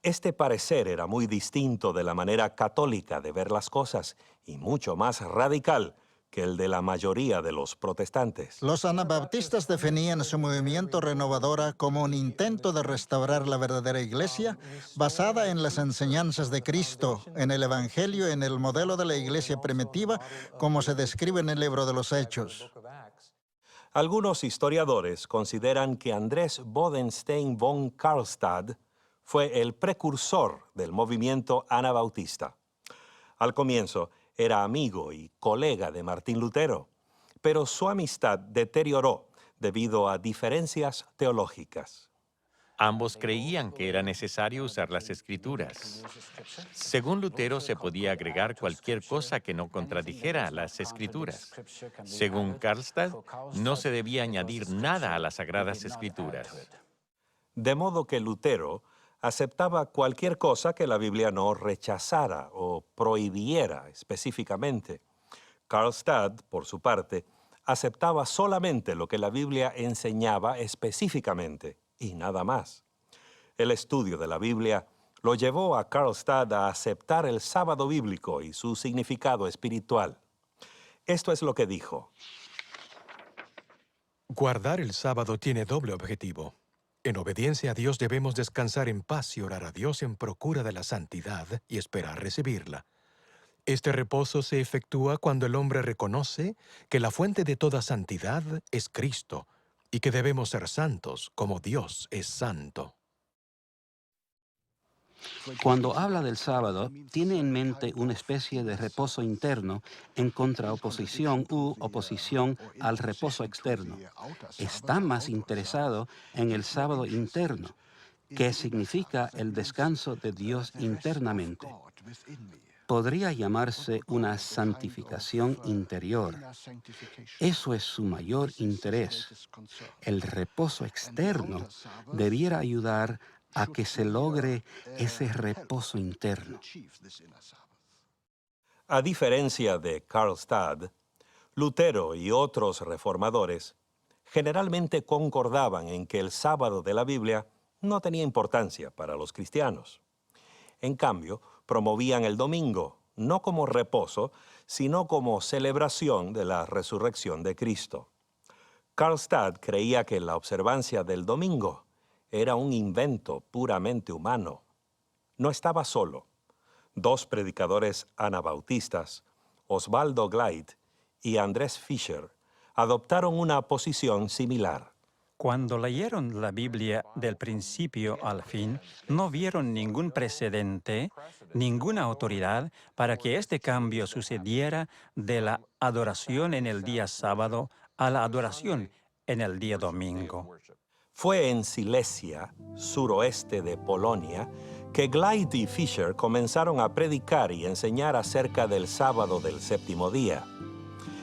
Este parecer era muy distinto de la manera católica de ver las cosas y mucho más radical que el de la mayoría de los protestantes. Los anabaptistas definían su movimiento renovadora como un intento de restaurar la verdadera Iglesia basada en las enseñanzas de Cristo, en el Evangelio, en el modelo de la Iglesia primitiva, como se describe en el libro de los Hechos. Algunos historiadores consideran que Andrés Bodenstein von Karlstadt fue el precursor del movimiento anabautista. Al comienzo, era amigo y colega de Martín Lutero, pero su amistad deterioró debido a diferencias teológicas. Ambos creían que era necesario usar las Escrituras. Según Lutero, se podía agregar cualquier cosa que no contradijera las Escrituras. Según Karlstadt, no se debía añadir nada a las Sagradas Escrituras. De modo que Lutero aceptaba cualquier cosa que la Biblia no rechazara o prohibiera específicamente. Karlstadt, por su parte, aceptaba solamente lo que la Biblia enseñaba específicamente y nada más. El estudio de la Biblia lo llevó a Karlstadt a aceptar el sábado bíblico y su significado espiritual. Esto es lo que dijo. Guardar el sábado tiene doble objetivo. En obediencia a Dios debemos descansar en paz y orar a Dios en procura de la santidad y esperar recibirla. Este reposo se efectúa cuando el hombre reconoce que la fuente de toda santidad es Cristo y que debemos ser santos como Dios es santo. Cuando habla del sábado, tiene en mente una especie de reposo interno en contraoposición u oposición al reposo externo. Está más interesado en el sábado interno, que significa el descanso de Dios internamente. Podría llamarse una santificación interior. Eso es su mayor interés. El reposo externo debiera ayudar a que se logre ese reposo interno. A diferencia de Karlstadt, Lutero y otros reformadores generalmente concordaban en que el sábado de la Biblia no tenía importancia para los cristianos. En cambio, promovían el domingo, no como reposo, sino como celebración de la resurrección de Cristo. Karlstadt creía que la observancia del domingo era un invento puramente humano. No estaba solo. Dos predicadores anabautistas, Osvaldo Gleit y Andrés Fischer, adoptaron una posición similar. Cuando leyeron la Biblia del principio al fin, no vieron ningún precedente, ninguna autoridad para que este cambio sucediera de la adoración en el día sábado a la adoración en el día domingo. Fue en Silesia, suroeste de Polonia, que Gleit y Fischer comenzaron a predicar y enseñar acerca del sábado del séptimo día.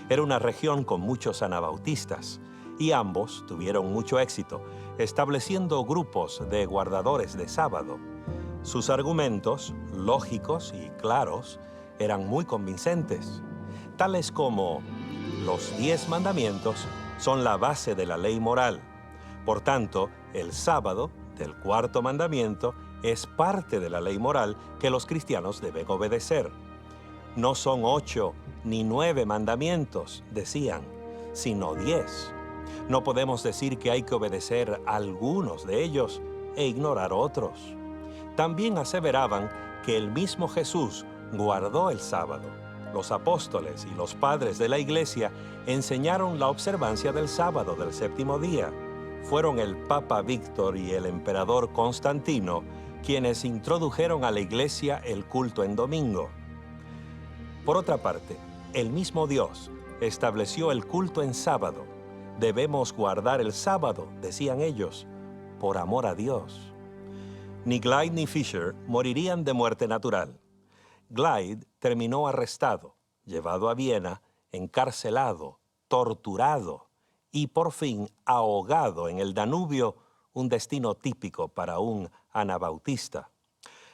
Era una región con muchos anabautistas, y ambos tuvieron mucho éxito, estableciendo grupos de guardadores de sábado. Sus argumentos, lógicos y claros, eran muy convincentes, tales como: los 10 mandamientos son la base de la ley moral. Por tanto, el sábado del cuarto mandamiento es parte de la ley moral que los cristianos deben obedecer. No son 8 ni 9 mandamientos, decían, sino 10. No podemos decir que hay que obedecer a algunos de ellos e ignorar otros. También aseveraban que el mismo Jesús guardó el sábado. Los apóstoles y los padres de la iglesia enseñaron la observancia del sábado del séptimo día. Fueron el Papa Víctor y el emperador Constantino quienes introdujeron a la iglesia el culto en domingo. Por otra parte, el mismo Dios estableció el culto en sábado. Debemos guardar el sábado, decían ellos, por amor a Dios. Ni Glyde ni Fisher morirían de muerte natural. Glyde terminó arrestado, llevado a Viena, encarcelado, torturado y por fin ahogado en el Danubio, un destino típico para un anabautista.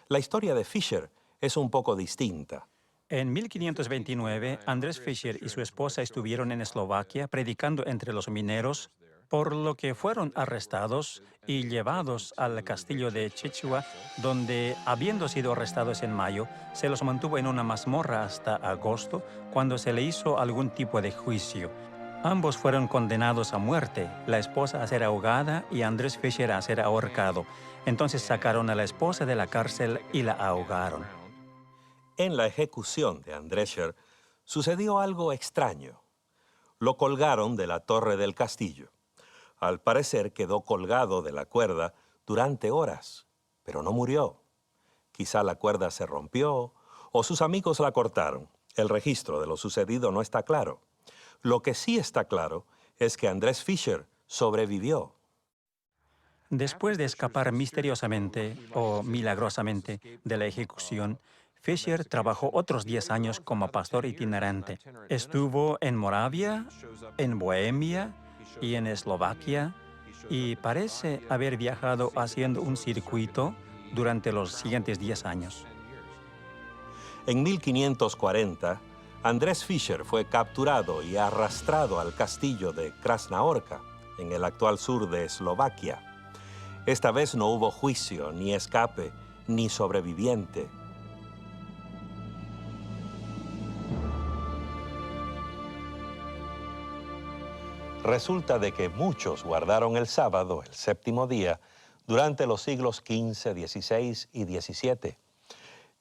La historia de Fisher es un poco distinta. En 1529, Andrés Fisher y su esposa estuvieron en Eslovaquia predicando entre los mineros, por lo que fueron arrestados y llevados al castillo de Chichua, donde, habiendo sido arrestados en mayo, se los mantuvo en una mazmorra hasta agosto, cuando se le hizo algún tipo de juicio. Ambos fueron condenados a muerte, la esposa a ser ahogada y Andrés Fisher a ser ahorcado. Entonces sacaron a la esposa de la cárcel y la ahogaron. En la ejecución de Andrés Fisher sucedió algo extraño. Lo colgaron de la torre del castillo. Al parecer quedó colgado de la cuerda durante horas, pero no murió. Quizá la cuerda se rompió o sus amigos la cortaron. El registro de lo sucedido no está claro. Lo que sí está claro es que Andrés Fisher sobrevivió. Después de escapar misteriosamente o milagrosamente de la ejecución, Fisher trabajó otros 10 años como pastor itinerante. Estuvo en Moravia, en Bohemia y en Eslovaquia, y parece haber viajado haciendo un circuito durante los siguientes 10 años. En 1540, Andrés Fisher fue capturado y arrastrado al castillo de Krasnaorka, en el actual sur de Eslovaquia. Esta vez no hubo juicio, ni escape, ni sobreviviente. Resulta de que muchos guardaron el sábado, el séptimo día, durante los siglos XV, XVI y XVII.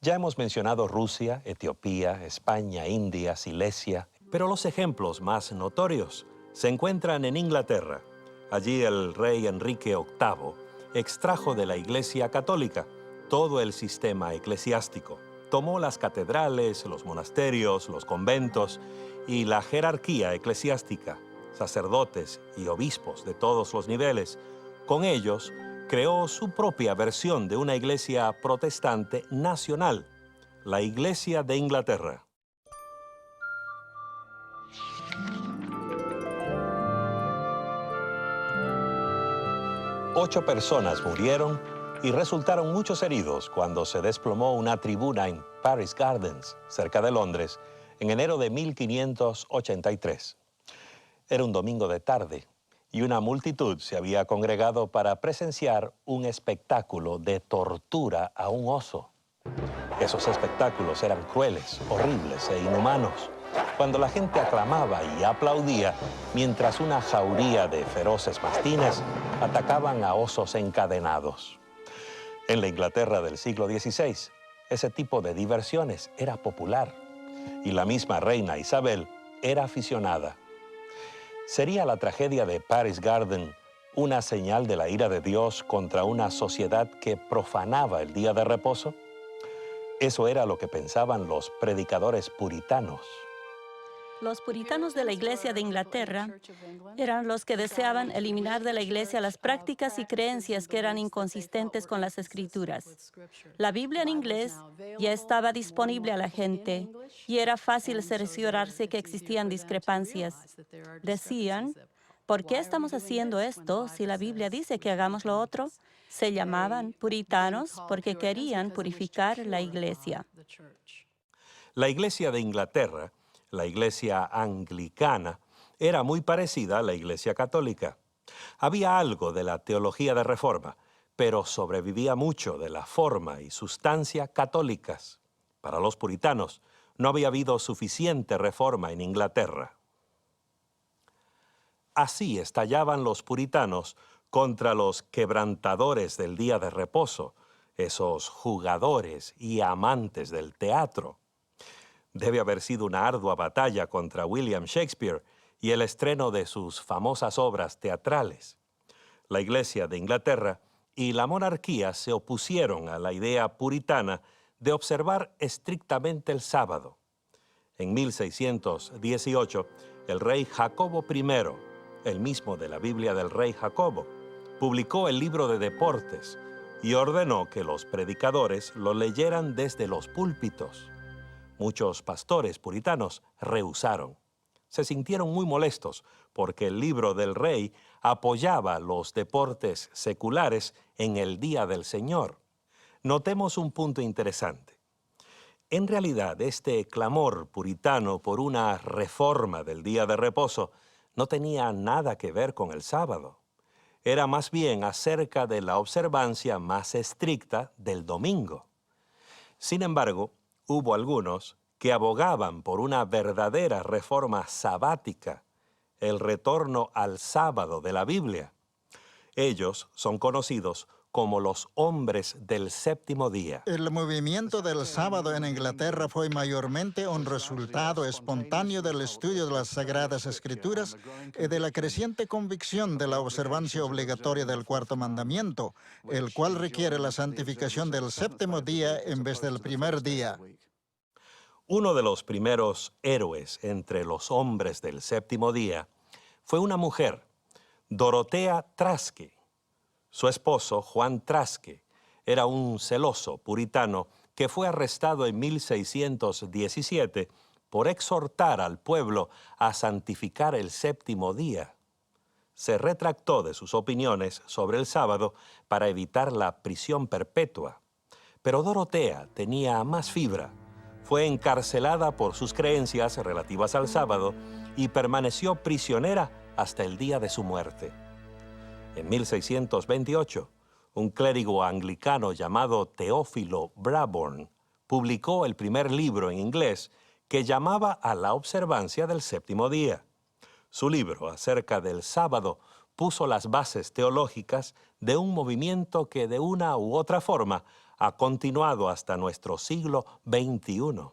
Ya hemos mencionado Rusia, Etiopía, España, India, Silesia, pero los ejemplos más notorios se encuentran en Inglaterra. Allí el rey Enrique VIII extrajo de la Iglesia Católica todo el sistema eclesiástico. Tomó las catedrales, los monasterios, los conventos y la jerarquía eclesiástica, sacerdotes y obispos de todos los niveles. Con ellos, creó su propia versión de una iglesia protestante nacional, la Iglesia de Inglaterra. Ocho personas murieron y resultaron muchos heridos cuando se desplomó una tribuna en Paris Gardens, cerca de Londres, en enero de 1583. Era un domingo de tarde y una multitud se había congregado para presenciar un espectáculo de tortura a un oso. Esos espectáculos eran crueles, horribles e inhumanos, cuando la gente aclamaba y aplaudía mientras una jauría de feroces mastines atacaban a osos encadenados. En la Inglaterra del siglo XVI, ese tipo de diversiones era popular y la misma reina Isabel era aficionada. ¿Sería la tragedia de Paris Garden una señal de la ira de Dios contra una sociedad que profanaba el día de reposo? Eso era lo que pensaban los predicadores puritanos. Los puritanos de la Iglesia de Inglaterra eran los que deseaban eliminar de la Iglesia las prácticas y creencias que eran inconsistentes con las Escrituras. La Biblia en inglés ya estaba disponible a la gente y era fácil cerciorarse que existían discrepancias. Decían, ¿por qué estamos haciendo esto si la Biblia dice que hagamos lo otro? Se llamaban puritanos porque querían purificar la Iglesia. La Iglesia de Inglaterra, la Iglesia anglicana, era muy parecida a la Iglesia católica. Había algo de la teología de reforma, pero sobrevivía mucho de la forma y sustancia católicas. Para los puritanos, No había habido suficiente reforma en Inglaterra. Así estallaban los puritanos contra los quebrantadores del día de reposo, esos jugadores y amantes del teatro. Debe haber sido una ardua batalla contra William Shakespeare y el estreno de sus famosas obras teatrales. La Iglesia de Inglaterra y la monarquía se opusieron a la idea puritana de observar estrictamente el sábado. En 1618, el rey Jacobo I, el mismo de la Biblia del rey Jacobo, publicó el libro de deportes y ordenó que los predicadores lo leyeran desde los púlpitos. Muchos pastores puritanos rehusaron. Se sintieron muy molestos porque el libro del rey apoyaba los deportes seculares en el Día del Señor. Notemos un punto interesante. En realidad, este clamor puritano por una reforma del día de reposo no tenía nada que ver con el sábado. Era más bien acerca de la observancia más estricta del domingo. Sin embargo, hubo algunos que abogaban por una verdadera reforma sabática, el retorno al sábado de la Biblia. Ellos son conocidos como los hombres del séptimo día. El movimiento del sábado en Inglaterra fue mayormente un resultado espontáneo del estudio de las Sagradas Escrituras y de la creciente convicción de la observancia obligatoria del cuarto mandamiento, el cual requiere la santificación del séptimo día en vez del primer día. Uno de los primeros héroes entre los hombres del séptimo día fue una mujer, Dorotea Traske. Su esposo, Juan Traske, era un celoso puritano que fue arrestado en 1617 por exhortar al pueblo a santificar el séptimo día. Se retractó de sus opiniones sobre el sábado para evitar la prisión perpetua. Pero Dorotea tenía más fibra. Fue encarcelada por sus creencias relativas al sábado y permaneció prisionera hasta el día de su muerte. En 1628, un clérigo anglicano llamado Teófilo Brabourne publicó el primer libro en inglés que llamaba a la observancia del séptimo día. Su libro acerca del sábado puso las bases teológicas de un movimiento que de una u otra forma ha continuado hasta nuestro siglo XXI.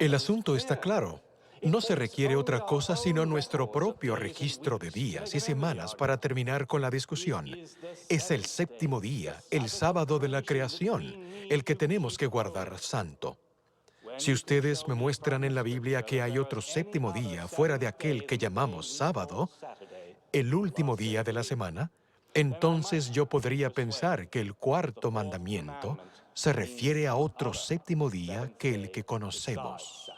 El asunto está claro. No se requiere otra cosa sino nuestro propio registro de días y semanas para terminar con la discusión. Es el séptimo día, el sábado de la creación, el que tenemos que guardar santo. Si ustedes me muestran en la Biblia que hay otro séptimo día fuera de aquel que llamamos sábado, el último día de la semana, entonces yo podría pensar que el cuarto mandamiento se refiere a otro séptimo día que el que conocemos.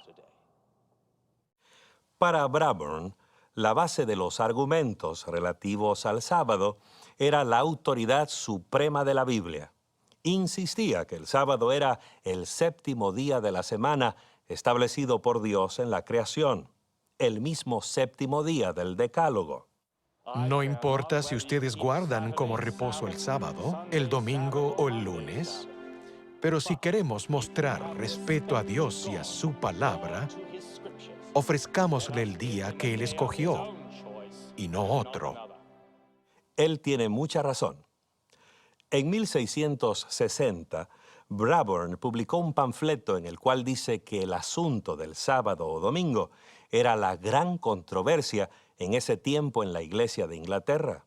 Para Brabourne, la base de los argumentos relativos al sábado era la autoridad suprema de la Biblia. Insistía que el sábado era el séptimo día de la semana establecido por Dios en la creación, el mismo séptimo día del Decálogo. No importa si ustedes guardan como reposo el sábado, el domingo o el lunes, pero si queremos mostrar respeto a Dios y a su palabra, ofrezcámosle el día que Él escogió y no otro. Él tiene mucha razón. En 1660, Brabourne publicó un panfleto en el cual dice que el asunto del sábado o domingo era la gran controversia en ese tiempo en la Iglesia de Inglaterra.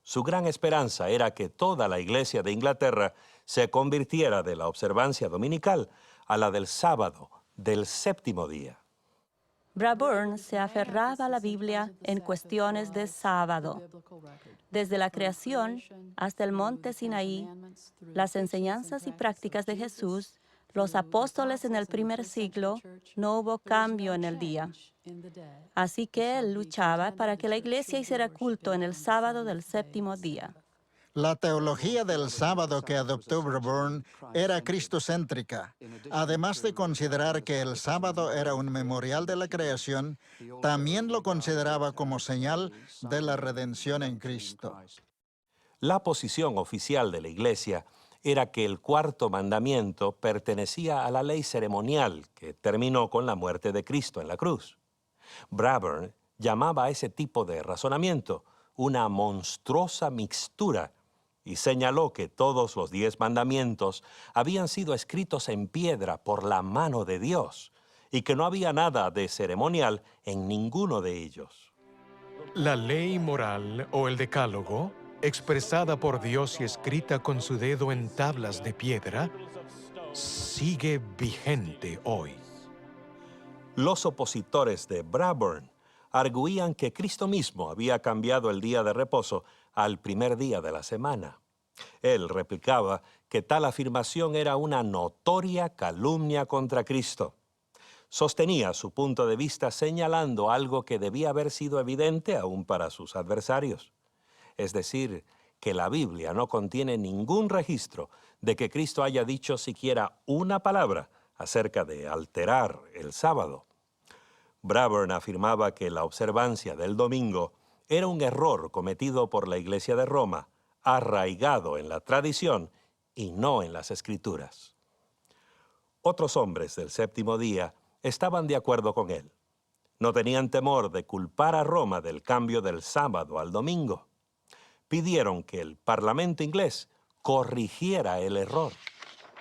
Su gran esperanza era que toda la Iglesia de Inglaterra se convirtiera de la observancia dominical a la del sábado, del séptimo día. Brabourne se aferraba a la Biblia en cuestiones de sábado. Desde la creación hasta el monte Sinaí, las enseñanzas y prácticas de Jesús, los apóstoles en el primer siglo, no hubo cambio en el día. Así que él luchaba para que la iglesia hiciera culto en el sábado del séptimo día. La teología del sábado que adoptó Brabourne era cristocéntrica. Además de considerar que el sábado era un memorial de la creación, también lo consideraba como señal de la redención en Cristo. La posición oficial de la Iglesia era que el cuarto mandamiento pertenecía a la ley ceremonial que terminó con la muerte de Cristo en la cruz. Bradburn llamaba a ese tipo de razonamiento una monstruosa mixtura y señaló que todos los 10 mandamientos habían sido escritos en piedra por la mano de Dios y que no había nada de ceremonial en ninguno de ellos. La ley moral o el decálogo, expresada por Dios y escrita con su dedo en tablas de piedra, sigue vigente hoy. Los opositores de Bradburn arguían que Cristo mismo había cambiado el día de reposo al primer día de la semana. Él replicaba que tal afirmación era una notoria calumnia contra Cristo. Sostenía su punto de vista señalando algo que debía haber sido evidente aún para sus adversarios. Es decir, que la Biblia no contiene ningún registro de que Cristo haya dicho siquiera una palabra acerca de alterar el sábado. Bradburn afirmaba que la observancia del domingo era un error cometido por la Iglesia de Roma, arraigado en la tradición y no en las Escrituras. Otros hombres del séptimo día estaban de acuerdo con él. No tenían temor de culpar a Roma del cambio del sábado al domingo. Pidieron que el Parlamento inglés corrigiera el error.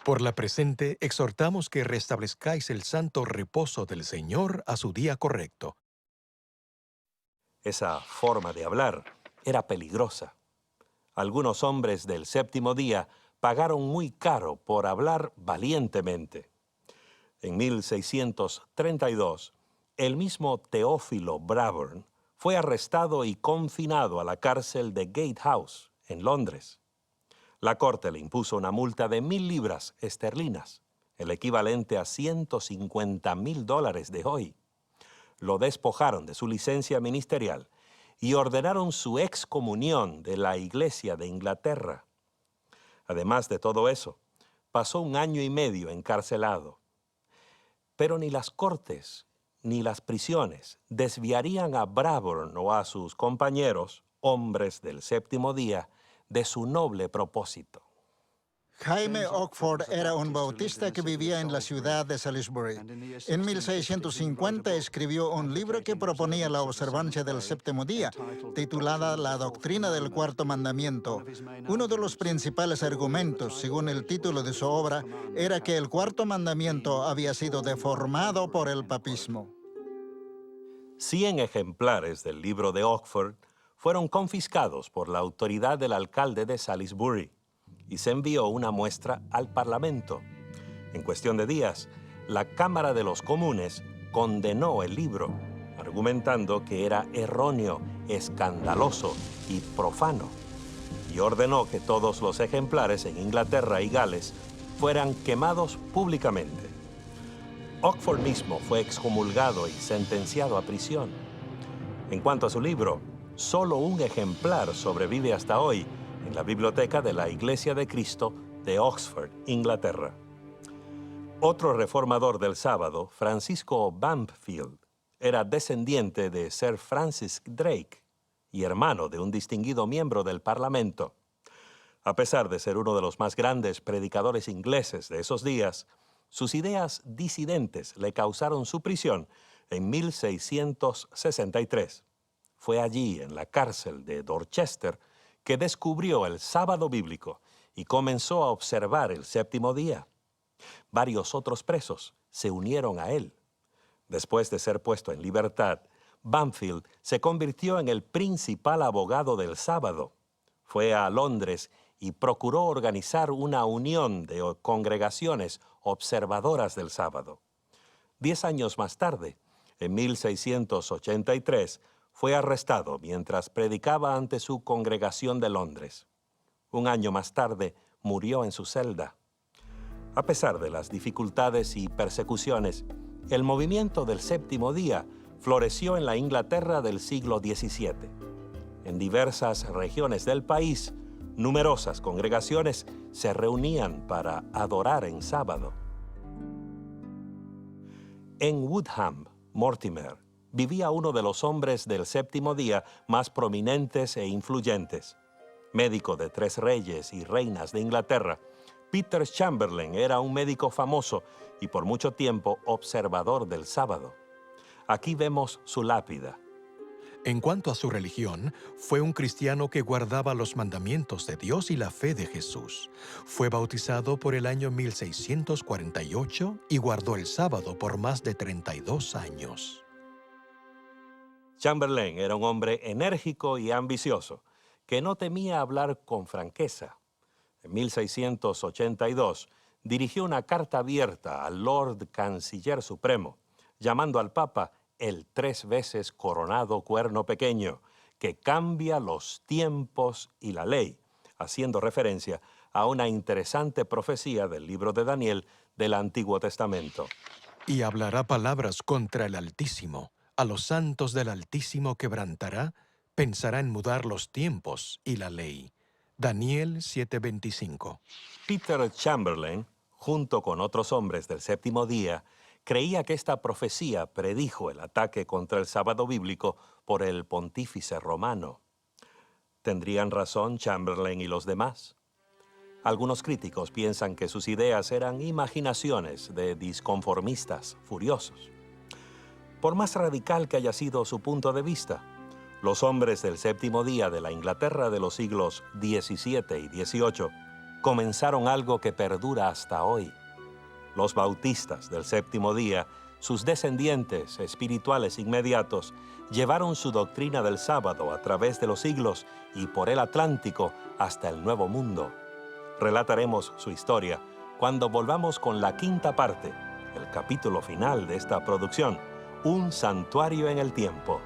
Por la presente, exhortamos que restablezcáis el santo reposo del Señor a su día correcto. Esa forma de hablar era peligrosa. Algunos hombres del séptimo día pagaron muy caro por hablar valientemente. En 1632, el mismo Teófilo Bradburn fue arrestado y confinado a la cárcel de Gatehouse, en Londres. La corte le impuso una multa de 1,000 libras esterlinas, el equivalente a $150,000 de hoy. Lo despojaron de su licencia ministerial y ordenaron su excomunión de la Iglesia de Inglaterra. Además de todo eso, pasó 1 año y medio encarcelado. Pero ni las cortes ni las prisiones desviarían a Bradburn o a sus compañeros, hombres del séptimo día, de su noble propósito. Jaime Oxford era un bautista que vivía en la ciudad de Salisbury. En 1650 escribió un libro que proponía la observancia del séptimo día, titulada La doctrina del cuarto mandamiento. Uno de los principales argumentos, según el título de su obra, era que el cuarto mandamiento había sido deformado por el papismo. 100 ejemplares del libro de Oxford fueron confiscados por la autoridad del alcalde de Salisbury y se envió una muestra al Parlamento. En cuestión de días, la Cámara de los Comunes condenó el libro, argumentando que era erróneo, escandaloso y profano, y ordenó que todos los ejemplares en Inglaterra y Gales fueran quemados públicamente. Oxford mismo fue excomulgado y sentenciado a prisión. En cuanto a su libro, solo un ejemplar sobrevive hasta hoy en la biblioteca de la Iglesia de Cristo de Oxford, Inglaterra. Otro reformador del sábado, Francisco Bampfield, era descendiente de Sir Francis Drake y hermano de un distinguido miembro del Parlamento. A pesar de ser uno de los más grandes predicadores ingleses de esos días, sus ideas disidentes le causaron su prisión en 1663. Fue allí, en la cárcel de Dorchester, que descubrió el sábado bíblico y comenzó a observar el séptimo día. Varios otros presos se unieron a él. Después de ser puesto en libertad, Bampfield se convirtió en el principal abogado del sábado. Fue a Londres y procuró organizar una unión de congregaciones observadoras del sábado. 10 años más tarde, en 1683, fue arrestado mientras predicaba ante su congregación de Londres. 1 año más tarde, murió en su celda. A pesar de las dificultades y persecuciones, el movimiento del séptimo día floreció en la Inglaterra del siglo XVII. En diversas regiones del país, numerosas congregaciones se reunían para adorar en sábado. En Woodham, Mortimer, vivía uno de los hombres del séptimo día más prominentes e influyentes. Médico de 3 reyes y reinas de Inglaterra, Peter Chamberlain era un médico famoso y por mucho tiempo observador del sábado. Aquí vemos su lápida. En cuanto a su religión, fue un cristiano que guardaba los mandamientos de Dios y la fe de Jesús. Fue bautizado por el año 1648 y guardó el sábado por más de 32 años. Chamberlain era un hombre enérgico y ambicioso, que no temía hablar con franqueza. En 1682 dirigió una carta abierta al Lord Canciller Supremo, llamando al Papa el 3 veces coronado cuerno pequeño, que cambia los tiempos y la ley, haciendo referencia a una interesante profecía del libro de Daniel del Antiguo Testamento. Y hablará palabras contra el Altísimo. A los santos del Altísimo quebrantará, pensará en mudar los tiempos y la ley. Daniel 7:25. Peter Chamberlain, junto con otros hombres del séptimo día, creía que esta profecía predijo el ataque contra el sábado bíblico por el pontífice romano. ¿Tendrían razón Chamberlain y los demás? Algunos críticos piensan que sus ideas eran imaginaciones de disconformistas furiosos. Por más radical que haya sido su punto de vista, los hombres del séptimo día de la Inglaterra de los siglos XVII y XVIII comenzaron algo que perdura hasta hoy. Los bautistas del séptimo día, sus descendientes espirituales inmediatos, llevaron su doctrina del sábado a través de los siglos y por el Atlántico hasta el Nuevo Mundo. Relataremos su historia cuando volvamos con la quinta parte, el capítulo final de esta producción, Un santuario en el tiempo.